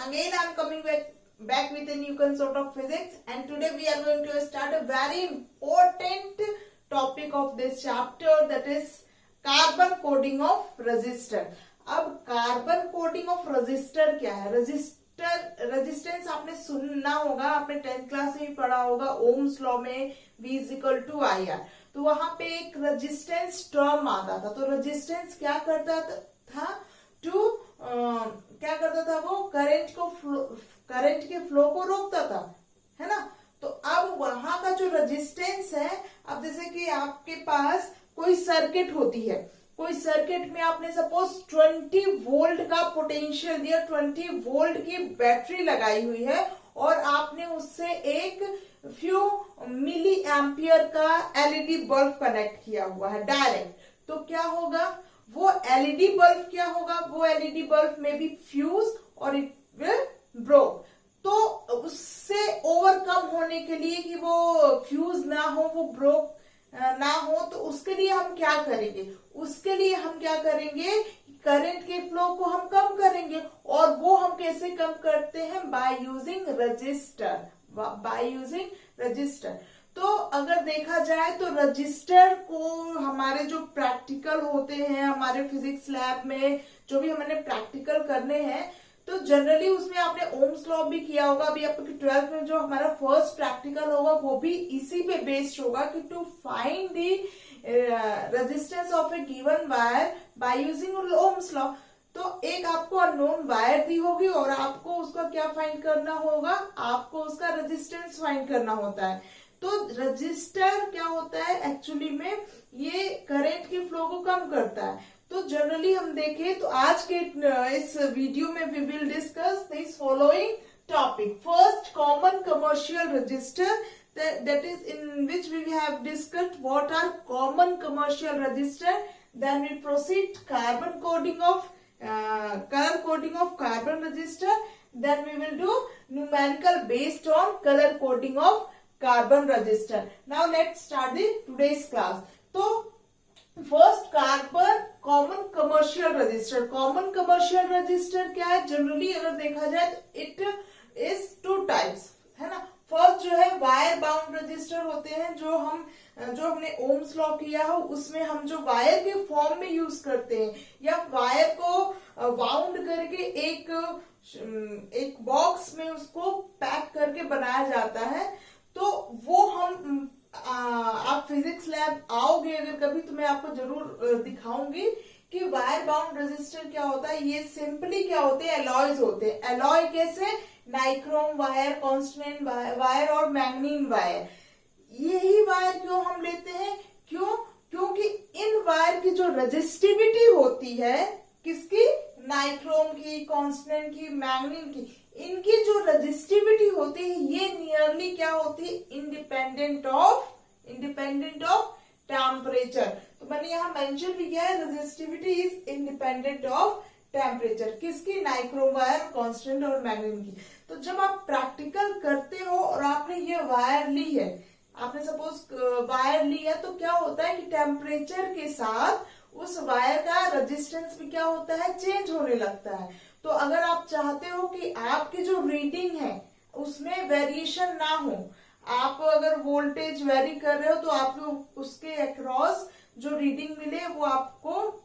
again I am coming back with a new concept of physics, and today we are going to start a very important topic of this chapter, that is carbon coding of resistor. अब carbon coding of register क्या है? Resistance आपने सुनना होगा, आपने 10th class में भी पढ़ा होगा, ओम्स लॉ में V = IR। तो वहां पे एक रेजिस्टेंस टर्म आता था। तो रेजिस्टेंस क्या करता था? क्या करता था? वो करंट के फ्लो को रोकता था, है ना। तो अब वहां का जो रेजिस्टेंस है, अब जैसे कि आपके पास कोई सर्किट होती है, कोई सर्किट में आपने सपोज 20 वोल्ट का पोटेंशियल दिया, 20 वोल्ट की बैटरी लगाई हुई है, और आपने उससे एक फ्यू मिली एम्पियर का एलईडी बल्ब कनेक्ट किया हुआ है डायरेक्ट। तो क्या होगा? वो एलईडी बल्ब क्या होगा? वो एलईडी बल्ब में बी फ्यूज और इट विल ब्रोक। तो उससे ओवरकम होने के लिए कि वो फ्यूज ना हो, वो ब्रोक ना हो, तो उसके लिए हम क्या करेंगे? उसके लिए हम क्या करेंगे? करंट के फ्लो को हम कम करेंगे। और वो हम कैसे कम करते हैं? By using register. तो अगर देखा जाए तो रजिस्टर को हमारे जो प्रैक्टिकल होते हैं, हमारे फिजिक्स लैब में जो भी हमने प्रैक्टिकल करने हैं, तो जनरली उसमें आपने ओम्स लॉ भी किया होगा। अभी आपके 12th में जो हमारा फर्स्ट प्रैक्टिकल होगा वो भी इसी पे बेस्ड होगा कि to find the resistance of a given wire by using Ohm's law. तो एक आपको अननोन वायर दी होगी और आपको उसका क्या फाइंड करना होगा? आपको उसका रेजिस्टेंस फाइंड करना होता है। तो रजिस्टर क्या होता है एक्चुअली में? ये करंट के फ्लो को कम करता है। तो जनरली हम देखें तो आज के इस वीडियो में we will discuss this following topic. First, common commercial register, that is in which we have discussed what are common commercial register. Then we proceed color coding of carbon register. Then we will do numerical based on color coding of carbon register. Now let's start the today's class. तो first, carbon common commercial register. Common commercial register क्या है? Generally अगर देखा जाए तो it is 2 types, है ना। First जो है वायर बाउंड रजिस्टर होते हैं, जो हमने ओम्स लॉ किया हो उसमें हम जो वायर के फॉर्म में यूज करते हैं, या वायर को बाउंड करके एक बॉक्स में उसको पैक करके बनाया जाता है। तो वो हम आप फिजिक्स लैब आओगे अगर कभी, तो मैं आपको जरूर दिखाऊंगी कि वायर बाउंड रेजिस्टर क्या होता है। ये सिंपली क्या होते हैं? एलॉयज होते हैं। एलॉय कैसे? नाइक्रोम वायर, कॉन्स्टेंट वायर और मैग्नीन वायर। यही वायर क्यों हम लेते हैं? क्योंकि इन वायर की जो रेजिस्टिविटी होती है, किसकी? नाइक्रोम की, कांस्टेंट की, मैग्नीन की, इनकी जो रेजिस्टिविटी होती है ये नियरली क्या होती है? Independent of temperature. तो मैंने यहाँ मेंशन भी किया है, resistivity is independent of temperature. किसकी? नाइक्रोम वायर, कांस्टेंट और मैग्नीन की। तो जब आप प्रैक्टिकल करते हो और आपने ये वायर ली है, आपने सपोज वायर ली है, तो क्या होता है कि टेम्परेचर के साथ उस वायर का रेजिस्टेंस भी क्या होता है? चेंज होने लगता है। तो अगर आप चाहते हो कि आपकी जो रीडिंग है उसमें वेरिएशन ना हो, आप अगर वोल्टेज वेरी कर रहे हो तो आपको उसके अक्रॉस जो रीडिंग मिले वो आपको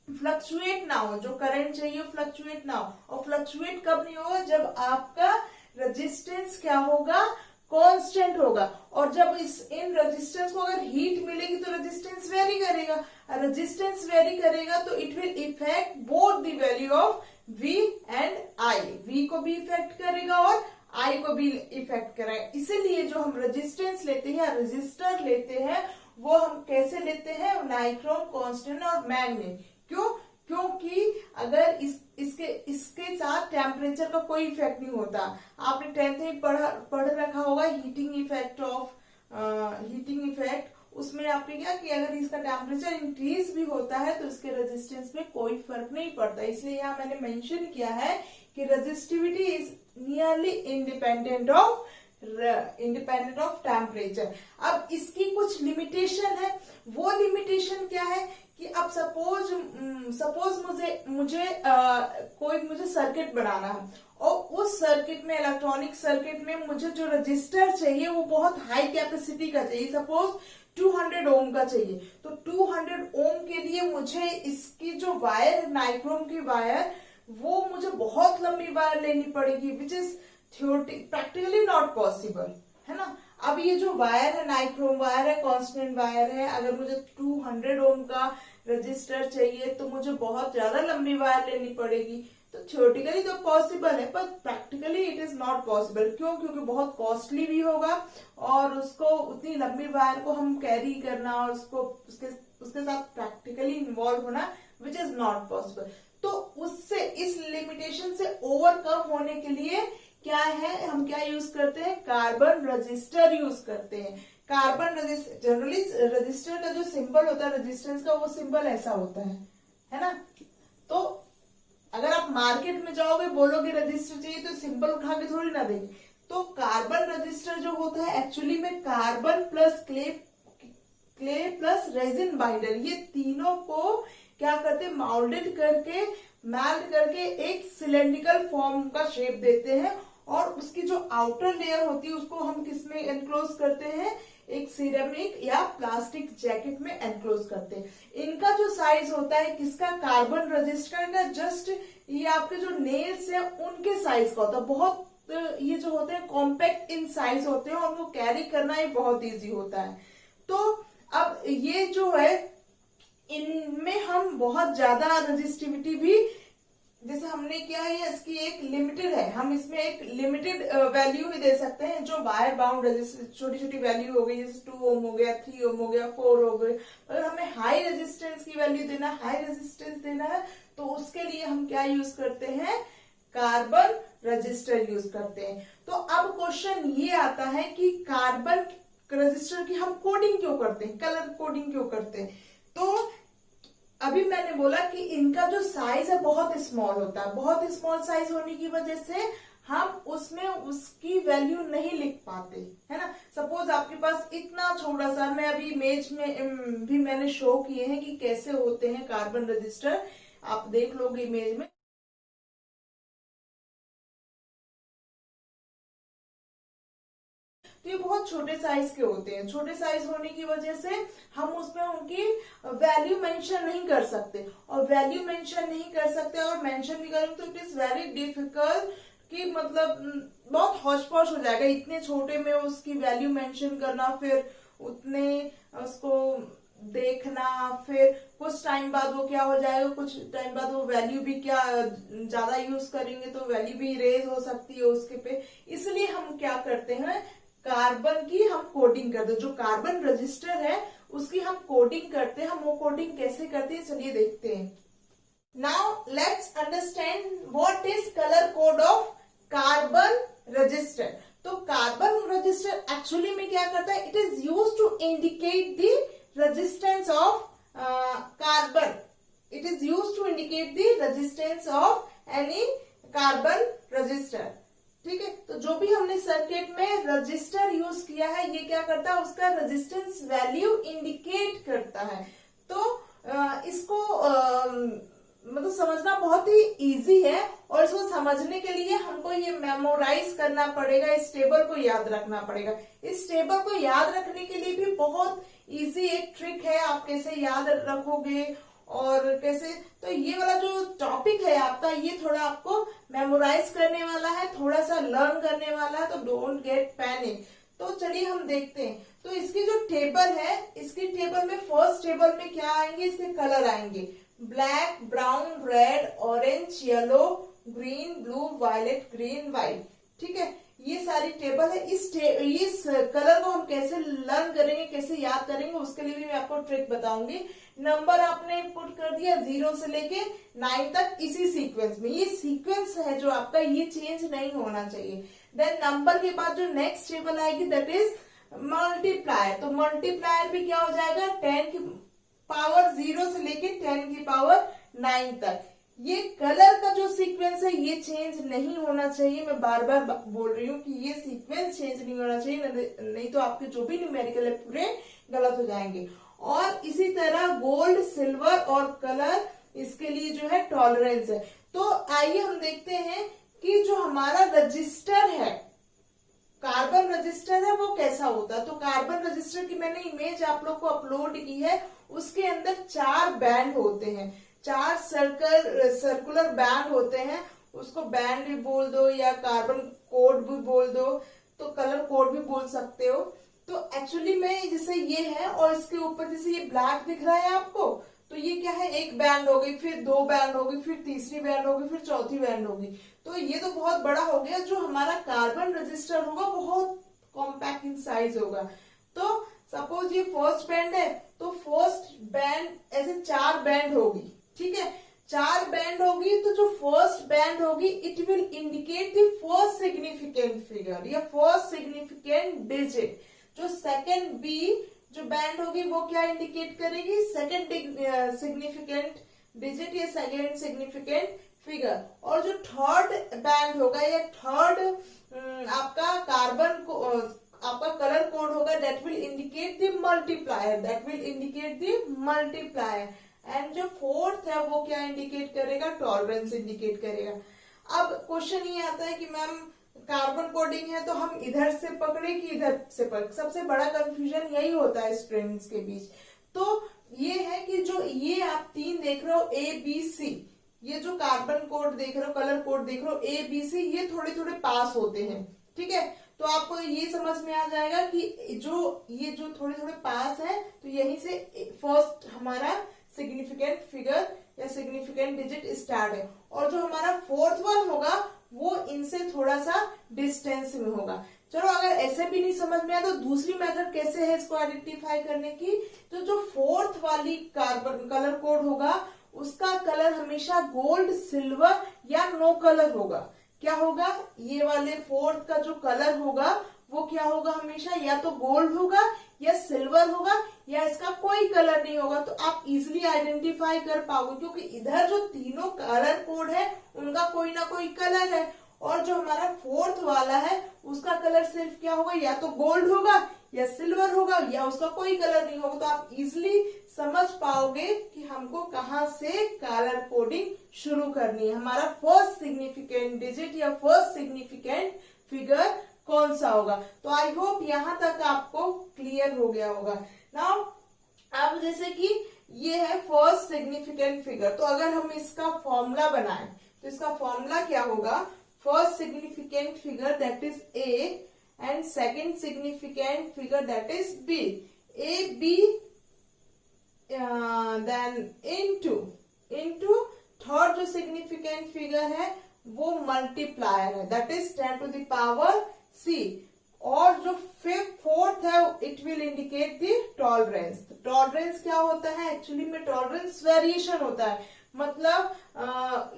फ्लक्चुएट ना हो, जो करंट चाहिए फ्लक्चुएट ना हो। और फ्लक्चुएट कब नहीं होगा? जब आपका रेजिस्टेंस क्या होगा? कांस्टेंट होगा। और जब इन रेजिस्टेंस को अगर हीट मिलेगी तो रेजिस्टेंस वेरी करेगा, रेजिस्टेंस वेरी करेगा तो it will effect both the value of V and I। V को भी इफेक्ट करेगा और I को भी इफेक्ट करेगा। इसीलिए जो हम रेजिस्टेंस लेते हैं, रेजिस्टर लेते हैं, वो हम कैसे लेते हैं? नाइक्रोम, कांस्टेंट और मैग्नीन। क्योंकि अगर इसके साथ टेम्परेचर का कोई इफेक्ट नहीं होता। आपने 10th में पढ़ रखा होगा हीटिंग इफेक्ट। उसमें आपने क्या कि अगर इसका टेम्परेचर इंक्रीज भी होता है तो इसके रेजिस्टेंस में कोई फर्क नहीं पड़ता। इसलिए यहाँ मैंने मेंशन किया है कि resistivity is nearly independent of temperature. अब इसकी कुछ लिमिटेशन है। वो लिमिटेशन क्या है कि अब सपोज मुझे मुझे सर्किट बनाना है और उस सर्किट में, इलेक्ट्रॉनिक सर्किट में मुझे जो रजिस्टर चाहिए वो बहुत हाई कैपेसिटी का चाहिए, सपोज 200 ओम का चाहिए। तो 200 ओम के लिए मुझे इसकी जो वायर, नाइक्रोम की वायर, वो मुझे बहुत लंबी वायर लेनी पड़ेगी, which is practically not possible, है ना। अब ये जो वायर है, नाइक्रोम वायर है, कांस्टेंट वायर है, अगर मुझे 200 ओम का रजिस्टर चाहिए तो मुझे बहुत ज्यादा लंबी वायर लेनी पड़ेगी। तो थ्योरेटिकली तो पॉसिबल है, पर practically it is not possible. क्यों? क्योंकि बहुत कॉस्टली भी होगा और उसको उतनी लंबी वायर को हम कैरी करना और उसके साथ प्रैक्टिकली इन्वॉल्व होना, विच इज नॉट पॉसिबल। तो उससे, इस लिमिटेशन से ओवरकम होने के लिए क्या है, हम क्या यूज करते हैं, कार्बन रजिस्टर यूज करते हैं। कार्बन रजिस्टर, जनरली रजिस्टर का जो सिंबल होता है रेजिस्टेंस का, वो सिंबल ऐसा होता है ना। तो अगर आप मार्केट में जाओगे, बोलोगे रजिस्टर चाहिए, तो सिंबल उठा के थोड़ी ना देंगे। तो कार्बन रजिस्टर जो होता है एक्चुअली में carbon plus clay plus resin binder, ये तीनों को क्या करते हैं, मेल्ट करके एक सिलेंड्रिकल फॉर्म का शेप देते हैं और उसकी जो आउटर लेयर होती है उसको हम किसमें एनक्लोज करते हैं, एक सिरेमिक या प्लास्टिक जैकेट में एनक्लोज करते हैं। इनका जो साइज होता है किसका, कार्बन रजिस्टर का, जस्ट ये आपके जो नेल्स है उनके साइज का होता है। बहुत ये जो होते हैं कॉम्पैक्ट इन साइज होते हैं और उनको कैरी करना ही बहुत इजी होता है। तो अब ये जो है, इनमें हम बहुत ज्यादा रजिस्टिविटी भी, जैसे हमने क्या है, इसकी एक लिमिटेड है, हम इसमें एक लिमिटेड वैल्यू ही दे सकते हैं। जो वायर बाउंड रजिस्टेंस छोटी छोटी वैल्यू हो गई, जैसे 2 ओम हो गया, 3 ओम हो गया, 4 हो गए। अगर हमें हाई रेजिस्टेंस की वैल्यू देना, हाई रेजिस्टेंस देना है, तो उसके लिए हम क्या यूज करते हैं, कार्बन रजिस्टर यूज करते हैं। तो अब क्वेश्चन ये आता है कि कार्बन रजिस्टर की हम कोडिंग क्यों करते हैं, कलर कोडिंग क्यों करते हैं। तो अभी मैंने बोला कि इनका जो साइज है बहुत स्मॉल होता है। बहुत स्मॉल साइज होने की वजह से हम उसमें उसकी वैल्यू नहीं लिख पाते, है ना। सपोज आपके पास इतना छोटा सा, मैं अभी इमेज में भी मैंने शो किए हैं कि कैसे होते हैं कार्बन रजिस्टर, आप देख लोगे इमेज में। तो ये बहुत छोटे साइज के होते हैं। छोटे साइज होने की वजह से हम उसमें उनकी वैल्यू मेंशन नहीं कर सकते, और वैल्यू मेंशन नहीं कर सकते और मेंशन भी करेंगे तो इट इज वेरी डिफिकल्ट, कि मतलब बहुत हौच पौच हो जाएगा इतने छोटे में उसकी वैल्यू मेंशन करना, फिर उतने उसको देखना, फिर कुछ टाइम बाद वो क्या हो जाएगा, कुछ टाइम बाद वो वैल्यू भी क्या ज्यादा यूज करेंगे तो वैल्यू भी इरेज हो सकती है उसके पे। इसलिए हम क्या करते हैं, कार्बन की हम कोडिंग करते हैं। जो कार्बन रजिस्टर है उसकी हम कोडिंग करते हैं। हम वो कोडिंग कैसे करते हैं, चलिए देखते हैं। Now let's understand what is colour code of carbon register. तो कार्बन रजिस्टर एक्चुअली में क्या करता है, it is used to indicate the resistance of carbon. It is used to indicate the resistance of any carbon register. ठीक है, तो जो भी हमने सर्किट में रजिस्टर यूज किया है, ये क्या करता है, उसका रेजिस्टेंस वैल्यू इंडिकेट करता है। तो इसको मतलब समझना बहुत ही इजी है, और इसको समझने के लिए हमको ये मेमोराइज करना पड़ेगा, इस टेबल को याद रखना पड़ेगा। इस टेबल को याद रखने के लिए भी बहुत इजी एक ट्रिक है, आप कैसे याद रखोगे और कैसे। तो ये वाला जो टॉपिक है आपका, ये थोड़ा आपको मेमोराइज करने वाला है, थोड़ा सा लर्न करने वाला है, तो डोंट गेट पैनिक। तो चलिए हम देखते हैं। तो इसकी जो टेबल है, इसकी टेबल में फर्स्ट टेबल में क्या आएंगे, इसके कलर आएंगे, black, brown, red, orange, yellow, green, blue, violet, green, white. ठीक है, ये सारी टेबल है। इस कलर को हम कैसे लर्न करेंगे, कैसे याद करेंगे, उसके लिए भी मैं आपको ट्रिक बताऊंगी। नंबर आपने पुट कर दिया 0 से लेके 9 तक, इसी सीक्वेंस में। ये सीक्वेंस है जो आपका, ये चेंज नहीं होना चाहिए। देन नंबर के बाद जो नेक्स्ट टेबल आएगी दैट इज मल्टीप्लायर। तो मल्टीप्लायर भी क्या हो जाएगा, 10 की पावर 0 से लेके 10 की पावर 9 तक। ये कलर का जो सीक्वेंस है ये चेंज नहीं होना चाहिए। मैं बार बार बोल रही हूँ कि ये सीक्वेंस चेंज नहीं होना चाहिए, नहीं तो आपके जो भी न्यूमेरिकल है पूरे गलत हो जाएंगे। और इसी तरह गोल्ड, सिल्वर और कलर इसके लिए जो है टॉलरेंस है। तो आइए हम देखते हैं कि जो हमारा रजिस्टर है, कार्बन रजिस्टर है, वो कैसा होता है। तो कार्बन रजिस्टर की मैंने इमेज आप लोग को अपलोड की है। उसके अंदर 4 बैंड होते हैं, 4 सर्कुलर बैंड होते हैं। उसको बैंड भी बोल दो या कार्बन कोड भी बोल दो, तो कलर कोड भी बोल सकते हो। तो एक्चुअली में जैसे ये है और इसके ऊपर जैसे ये ब्लैक दिख रहा है आपको, तो ये क्या है, एक बैंड हो गई, फिर 2 बैंड होगी, फिर तीसरी बैंड होगी, फिर चौथी बैंड होगी। तो ये तो बहुत बड़ा हो गया। जो हमारा कार्बन रजिस्टर होगा बहुत कॉम्पैक्ट इन साइज होगा। तो सपोज ये फर्स्ट बैंड है, तो फर्स्ट बैंड ऐसे 4 बैंड होगी, ठीक है, 4 बैंड होगी। तो जो फर्स्ट बैंड होगी it will indicate the first significant figure या फर्स्ट सिग्निफिकेंट डिजिट। जो सेकेंड बी जो बैंड होगी वो क्या इंडिकेट करेगी, सेकेंड सिग्निफिकेंट डिजिट या सेकेंड सिग्निफिकेंट फिगर। और जो थर्ड बैंड होगा या थर्ड आपका कार्बन को आपका कलर कोड होगा, that will indicate the multiplier, that will indicate the multiplier. And जो फोर्थ है वो क्या इंडिकेट करेगा, टॉलरेंस इंडिकेट करेगा। अब क्वेश्चन ये आता है कि मैम कार्बन कोडिंग है तो हम इधर से पकड़े कि इधर से पकड़े, सबसे बड़ा कंफ्यूजन यही होता है स्टूडेंट्स के बीच। तो ये है कि जो ये आप 3 देख रहे हो ए बी सी, ये जो कार्बन कोड देख रहे हो, कलर कोड देख रहे हो ए बी सी, ये थोड़े थोड़े पास होते हैं, ठीक है। तो आपको ये समझ में आ जाएगा कि ये जो थोड़े थोड़े पास है, तो यहीं से फर्स्ट हमारा सिग्निफिकेंट फिगर या सिग्निफिकेंट डिजिट स्टार्ट है। और जो हमारा फोर्थ वन होगा वो इनसे थोड़ा सा डिस्टेंस में होगा। चलो अगर ऐसे भी नहीं समझ में आया तो दूसरी मेथड कैसे है इसको आइडेंटिफाई करने की। तो जो फोर्थ वाली कार्बन कलर कोड होगा उसका कलर हमेशा गोल्ड, सिल्वर या नो कलर होगा। क्या होगा, ये वाले फोर्थ का जो कलर होगा वो क्या होगा, हमेशा या तो गोल्ड होगा या सिल्वर होगा या इसका कोई कलर नहीं होगा। तो आप इजिली आइडेंटिफाई कर पाओगे क्योंकि इधर जो तीनों कलर कोड है उनका कोई ना कोई कलर है। और जो हमारा फोर्थ वाला है उसका कलर सिर्फ क्या होगा, या तो गोल्ड होगा या सिल्वर होगा या उसका कोई कलर नहीं होगा। तो आप इजिली समझ पाओगे कि हमको कहाँ से कलर कोडिंग शुरू करनी है, हमारा फर्स्ट सिग्निफिकेंट डिजिट या फर्स्ट सिग्निफिकेंट फिगर कौन सा होगा। तो आई होप यहां तक आपको क्लियर हो गया होगा। नाउ अब जैसे कि ये है फर्स्ट सिग्निफिकेंट फिगर, तो अगर हम इसका फॉर्मूला बनाएं तो इसका फॉर्मूला क्या होगा, first significant figure that is A and second significant figure that is B. A B then into third जो सिग्निफिकेंट फिगर है वो मल्टीप्लायर है, that is 10 to the power C। और जो फोर्थ है it will indicate the tolerance. Tolerance क्या होता है, एक्चुअली में टॉलरेंस वेरिएशन होता है। मतलब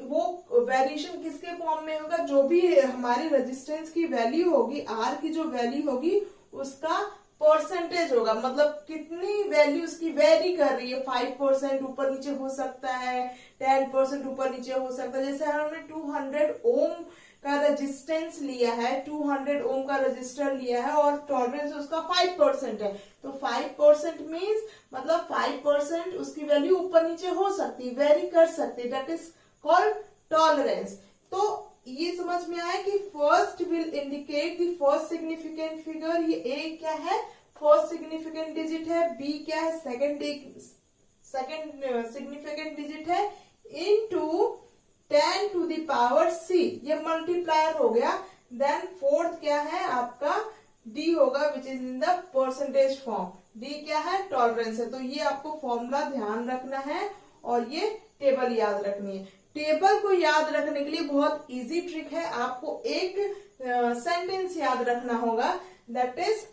वो वेरिएशन किसके फॉर्म में होगा, जो भी हमारी रेजिस्टेंस की वैल्यू होगी, आर की जो वैल्यू होगी उसका परसेंटेज होगा। मतलब कितनी वैल्यू उसकी वेरी कर रही है, 5% ऊपर नीचे हो सकता है, 10% ऊपर नीचे हो सकता है। जैसे हमने 200 ओम का रेजिस्टेंस लिया है, 200 ओम का रजिस्टर लिया है और टॉलरेंस उसका 5% है, तो 5% मीन्स मतलब 5% उसकी वैल्यू ऊपर नीचे हो सकती है, वेरी कर सकती है, दैट इज कॉल्ड टॉलरेंस। तो ये समझ में आया कि first will indicate the first significant figure, ये ए क्या है फर्स्ट सिग्निफिकेंट डिजिट है, बी क्या है सेकेंड सिग्निफिकेंट डिजिट है, into 10 to the power C, ये मल्टीप्लायर हो गया। देन फोर्थ क्या है आपका D होगा which is in the percentage form. D क्या है, टॉलरेंस है। तो ये आपको फॉर्मूला ध्यान रखना है और ये टेबल याद रखनी है। टेबल को याद रखने के लिए बहुत इजी ट्रिक है, आपको एक सेंटेंस याद रखना होगा, that is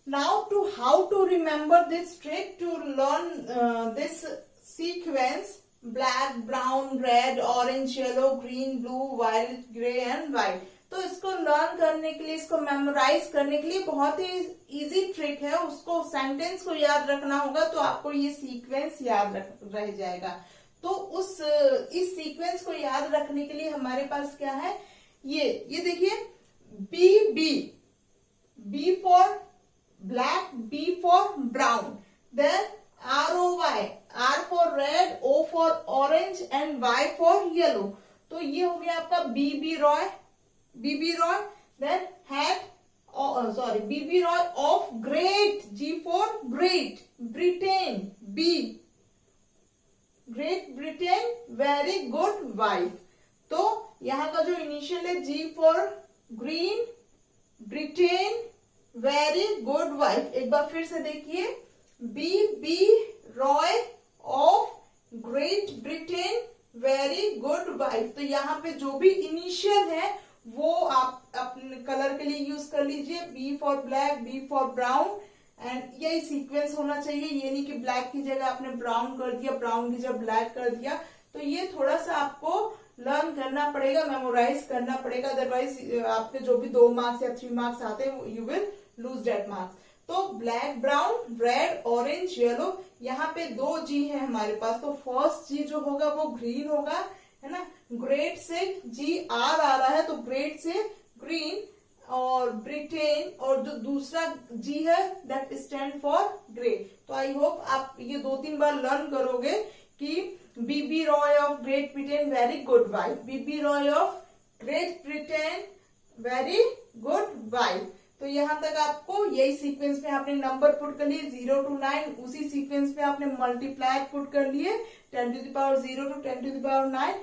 now to how to remember this trick to learn this sequence black, brown, red, orange, yellow, green, blue, violet, grey and white. तो इसको लर्न करने के लिए, इसको मेमोराइज करने के लिए बहुत ही इजी ट्रिक है, उसको सेंटेंस को याद रखना होगा तो आपको ये सीक्वेंस याद रह जाएगा। तो इस सीक्वेंस को याद रखने के लिए हमारे पास क्या है, ये देखिए B for black, B for brown, then ROY, R for red, O for orange and Y for yellow. तो ये हो गया आपका BB Roy, then had BB Roy of great, G for great Britain, B great Britain very good wife. तो यहाँ का जो initial है G for green, Britain very good wife. एक बार फिर से देखिए, BB Roy of great Britain very good wife. तो यहाँ पे जो भी इनिशियल है वो आप अपने कलर के लिए यूज कर लीजिए। B for black, B for brown, and यही सीक्वेंस होना चाहिए। ये नहीं कि ब्लैक की जगह आपने ब्राउन कर दिया, ब्राउन की जगह ब्लैक कर दिया। तो ये थोड़ा सा आपको लर्न करना पड़ेगा, मेमोराइज करना पड़ेगा, अदरवाइज आपके जो भी 2 मार्क्स या 3 मार्क्स आते हैं you will lose that marks. तो black, brown, red, orange, yellow, यहाँ पे 2 G है हमारे पास। तो फर्स्ट G जो होगा वो ग्रीन होगा, है ना। ग्रेट से GR आ रहा है, तो ग्रेट से ग्रीन, और ब्रिटेन, और जो दूसरा G है दैट स्टैंड फॉर ग्रे। तो आई होप आप ये 2-3 बार लर्न करोगे कि BB Roy of great Britain very good wife, BB Roy of great Britain very good wife. तो यहाँ तक आपको यही सीक्वेंस में आपने नंबर पुट कर लिए 0 to 9, उसी सीक्वेंस में आपने मल्टीप्लाई पुट कर लिए 10 to the power 0 to 10 to the power 9।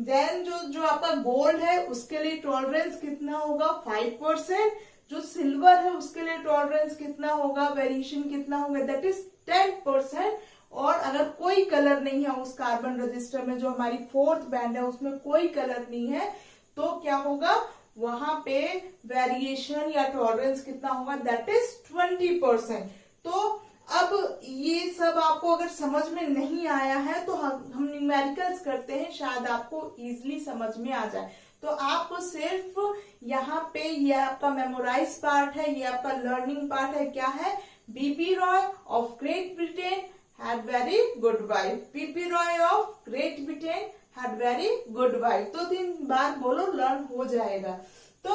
Then जो आपका गोल्ड है उसके लिए टॉलरेंस कितना होगा 5%, जो सिल्वर है उसके लिए टॉलरेंस कितना होगा, वेरिएशन कितना होगा, दैट इज 10%। और अगर कोई कलर नहीं है उस कार्बन रजिस्टर में, जो हमारी 4th बैंड है उसमें कोई कलर नहीं है, तो क्या होगा वहां पे वेरिएशन या टॉलरेंस कितना होगा, दैट इज 20%। तो अब ये सब आपको अगर समझ में नहीं आया है तो हम न्यूमेरिकल्स करते हैं, शायद आपको इजीली समझ में आ जाए। तो आपको सिर्फ यहाँ पे ये आपका मेमोराइज पार्ट है, ये आपका लर्निंग पार्ट है। क्या है, BB Roy of great Britain had very good wife, BB Roy of great Britain had very good wife. तो 3 बार बोलो, लर्न हो जाएगा। तो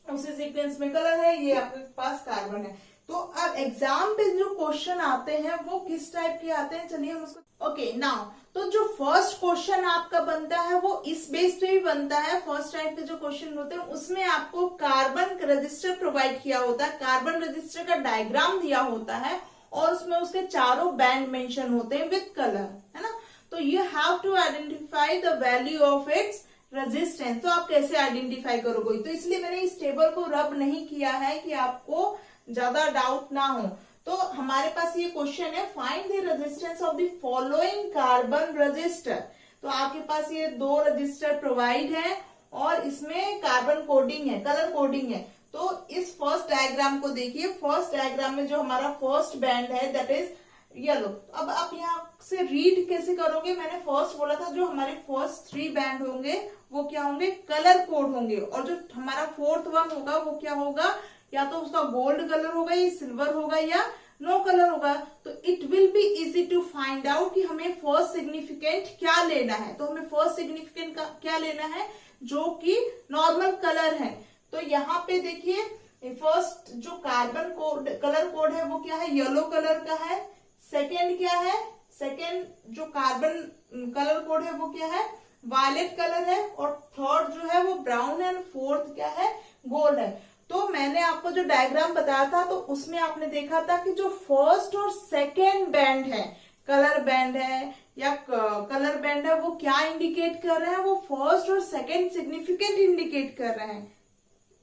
उसी सीक्वेंस में कलर है, ये आपके पास कार्बन है। तो अब एग्जाम पे जो क्वेश्चन आते हैं वो किस टाइप के आते हैं, चलिए हम उसको ओके नाउ। तो जो फर्स्ट क्वेश्चन आपका बनता है वो इस बेस पे भी बनता है। फर्स्ट टाइप के जो क्वेश्चन होते हैं उसमें आपको कार्बन रजिस्टर प्रोवाइड किया होता है, कार्बन रजिस्टर का डायग्राम दिया होता है, और उसमें उसके चारों बैंड मेंशन होते हैं विद कलर, है ना। तो you have to identify the value of its resistance. तो आप कैसे आइडेंटिफाई करोगे, तो इसलिए मैंने इस टेबल को रब नहीं किया है कि आपको ज्यादा डाउट ना हो। तो हमारे पास ये क्वेश्चन है, find the resistance of the following carbon register. तो आपके पास ये 2 रजिस्टर प्रोवाइड है और इसमें कार्बन कोडिंग है, कलर कोडिंग है। तो इस फर्स्ट डायग्राम को देखिए, फर्स्ट डायग्राम में जो हमारा फर्स्ट बैंड है दैट इज येलो। अब आप यहाँ से रीड कैसे करोगे, मैंने फर्स्ट बोला था जो हमारे फर्स्ट 3 बैंड होंगे वो क्या होंगे, कलर कोड होंगे, और जो हमारा 4th वन होगा वो क्या होगा, या तो उसका गोल्ड कलर होगा, या सिल्वर होगा, या नो कलर होगा। तो it will be easy to find out कि हमें फर्स्ट सिग्निफिकेंट क्या लेना है। तो हमें फर्स्ट सिग्निफिकेंट का क्या लेना है, जो कि नॉर्मल कलर है। तो यहाँ पे देखिए फर्स्ट जो कार्बन कोड कलर कोड है वो क्या है, येलो कलर का है। सेकेंड क्या है, सेकेंड जो कार्बन कलर कोड है वो क्या है, वायलेट कलर है। और थर्ड जो है वो ब्राउन है, 4th क्या है, गोल्ड है। तो मैंने आपको जो डायग्राम बताया था तो उसमें आपने देखा था कि जो फर्स्ट और सेकेंड बैंड है, कलर बैंड है या कलर बैंड है, वो क्या इंडिकेट कर रहे हैं, वो फर्स्ट और सेकेंड सिग्निफिकेंट इंडिकेट कर रहे हैं।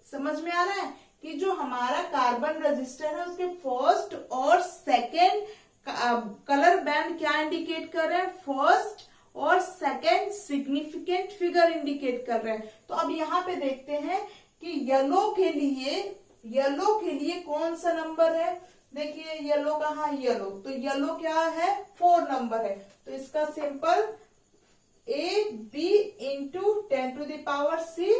समझ में आ रहा है कि जो हमारा कार्बन रजिस्टर है उसके फर्स्ट और सेकेंड कलर बैंड क्या इंडिकेट कर रहे हैं, फर्स्ट और सेकेंड सिग्निफिकेंट फिगर इंडिकेट कर रहे हैं। तो अब यहाँ पे देखते हैं कि येलो के लिए कौन सा नंबर है। देखिए येलो कहाँ, येलो तो येलो क्या है, 4 नंबर है। तो इसका simple AB into 10 to the power C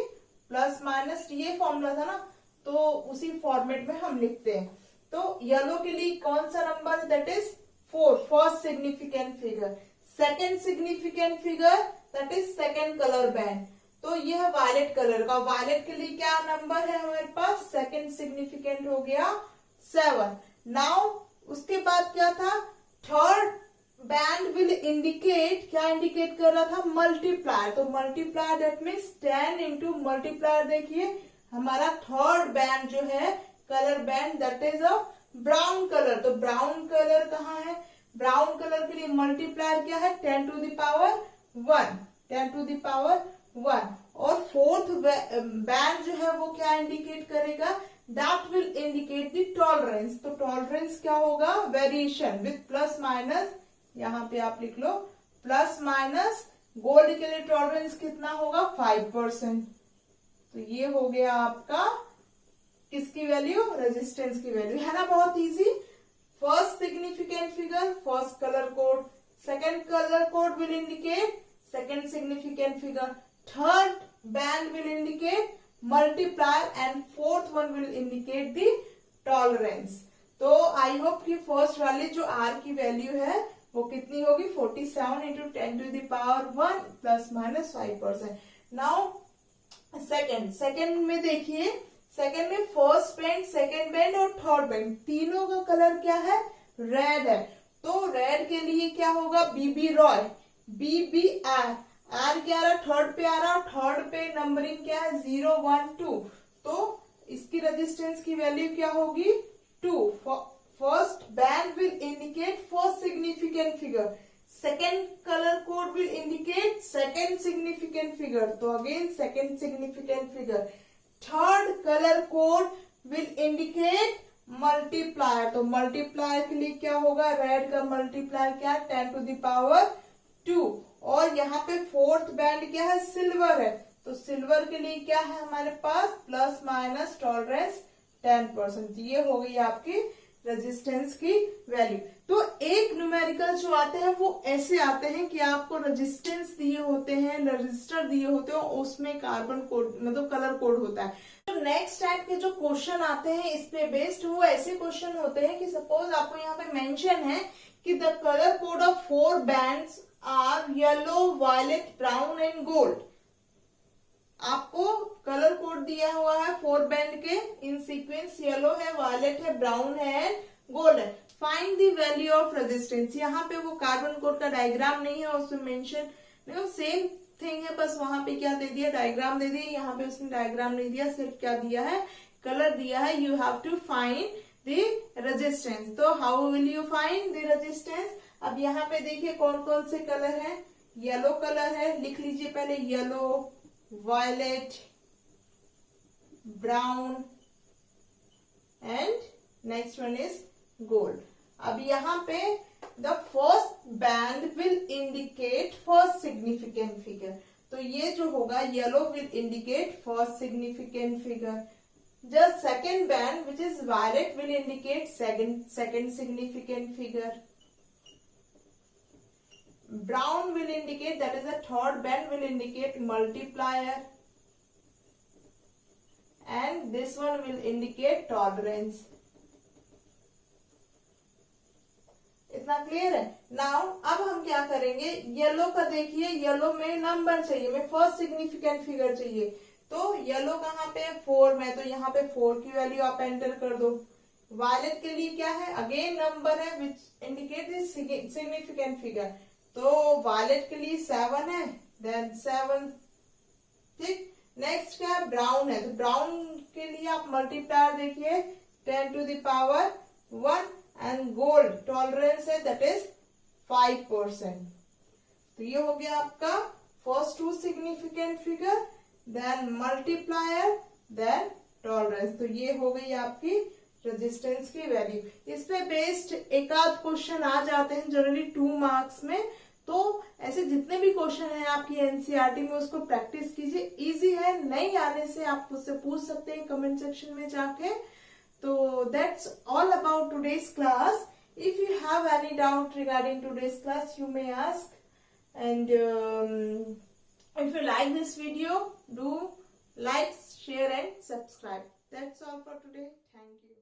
plus minus ये फॉर्मूला था ना, तो उसी फॉर्मेट में हम लिखते हैं। तो येलो के लिए कौन सा नंबर है, that is 4, first significant figure. Second significant figure that is second colour band. तो ये है वायलेट कलर का, वायलेट के लिए क्या नंबर है हमारे पास, सेकेंड सिग्निफिकेंट हो गया 7। नाउ उसके बाद क्या था, थर्ड बैंड विल इंडिकेट, क्या इंडिकेट कर रहा था, मल्टीप्लायर। तो multiplier that means 10 into multiplier. देखिए हमारा थर्ड बैंड जो है colour band that is of brown colour. तो ब्राउन कलर कहाँ है, ब्राउन कलर के लिए मल्टीप्लायर क्या है, 10 to the power 1, 10 to the power 1। और फोर्थ बैंड जो है वो क्या इंडिकेट करेगा, that will indicate the tolerance. तो टॉलरेंस क्या होगा, वेरिएशन विथ प्लस माइनस, यहाँ पे आप लिख लो प्लस माइनस। गोल्ड के लिए टॉलरेंस कितना होगा, 5%। तो ये हो गया आपका किसकी वैल्यू, रेजिस्टेंस की वैल्यू, है ना, बहुत easy. First significant figure, first colour code, second colour code will indicate second significant figure, third band will indicate multiplier and fourth one will indicate the tolerance. तो आई होप कि first वाली जो are की value है वो कितनी होगी, 47 into 10 to the power 1 plus minus 5%। Now second में देखिए, सेकेंड में फर्स्ट बैंड, सेकेंड बैंड और थर्ड बैंड तीनों का कलर क्या है, रेड है। तो रेड के लिए क्या होगा, बीबी रॉय, BBR, आर क्या आ रहा है, थर्ड पे आ रहा है, थर्ड पे नंबरिंग क्या है 0 1 2। तो इसकी रेजिस्टेंस की वैल्यू क्या होगी, 2। First band will indicate first significant figure, second colour code will indicate second significant figure, तो again second significant figure. Third colour code will indicate multiplier, तो मल्टीप्लायर के लिए क्या होगा, रेड का मल्टीप्लायर क्या है, 10 टू द पावर 2। और यहाँ पे फोर्थ बैंड क्या है, सिल्वर है, तो सिल्वर के लिए क्या है हमारे पास, प्लस माइनस टॉलरेंस 10%। ये हो गई आपकी रेजिस्टेंस की वैल्यू। तो एक न्यूमेरिकल जो आते हैं वो ऐसे आते हैं कि आपको रेजिस्टेंस दिए होते हैं, रजिस्टर दिए होते हैं, उसमें कार्बन कोड मतलब कलर कोड होता है। तो नेक्स्ट टाइप के जो क्वेश्चन आते हैं इस पे बेस्ड, वो ऐसे क्वेश्चन होते हैं कि सपोज आपको यहाँ पे मेंशन है कि the colour code of 4 bands are yellow, violet, brown and gold. आपको कलर कोड दिया हुआ है 4 बैंड के इन सीक्वेंस, येलो है, वायलेट है, ब्राउन है एंड गोल्ड है। Find the value of resistance. यहाँ पे वो कार्बन कोड का डायग्राम नहीं है, उसमें मेंशन देखो सेम थिंग है, बस वहां पे क्या दे दिया, डायग्राम दे दिया, यहाँ पे उसने डायग्राम नहीं दिया, सिर्फ क्या दिया है, कलर दिया है। You have to find the resistance. तो how will you find the resistance. अब यहाँ पे देखिए कौन कौन से कलर है, येलो कलर है, लिख लीजिए पहले, yellow, violet, brown and next one is gold. अब यहाँ पे the first band will indicate first significant figure. तो ये जो होगा yellow will indicate first significant figure. Just second band which is violet will indicate second significant figure. Brown will indicate, that is the third band will indicate multiplier, and this one will indicate tolerance. इतना clear है। Now अब हम क्या करेंगे, yellow का देखिए, yellow में number चाहिए, में फर्स्ट सिग्निफिकेंट फिगर चाहिए। तो येलो कहाँ पे, 4 में, तो यहाँ पे 4 की वैल्यू आप एंटर कर दो। वायलेट के लिए क्या है, अगेन नंबर है which indicate this significant figure. तो वायलेट के लिए 7 है, देन 7, ठीक। नेक्स्ट क्या है, ब्राउन है, तो ब्राउन के लिए आप मल्टीप्लायर देखिए 10 to the power 1 and gold tolerance है दैट इज 5%। तो ये हो गया आपका first 2 significant figure, then multiplier, then tolerance. तो ये हो गई आपकी रेजिस्टेंस की वैल्यू। इस पे बेस्ड एक आध क्वेश्चन आ जाते हैं जनरली 2 मार्क्स में। तो ऐसे जितने भी क्वेश्चन हैं आपकी एनसीईआरटी में उसको प्रैक्टिस कीजिए, इजी है, नहीं आने से आप मुझसे पूछ सकते हैं कमेंट सेक्शन में जाके। तो that's all about today's class. If you have any doubt regarding today's class you may ask, and if you like this video, do like, share and subscribe. That's all for today. Thank you.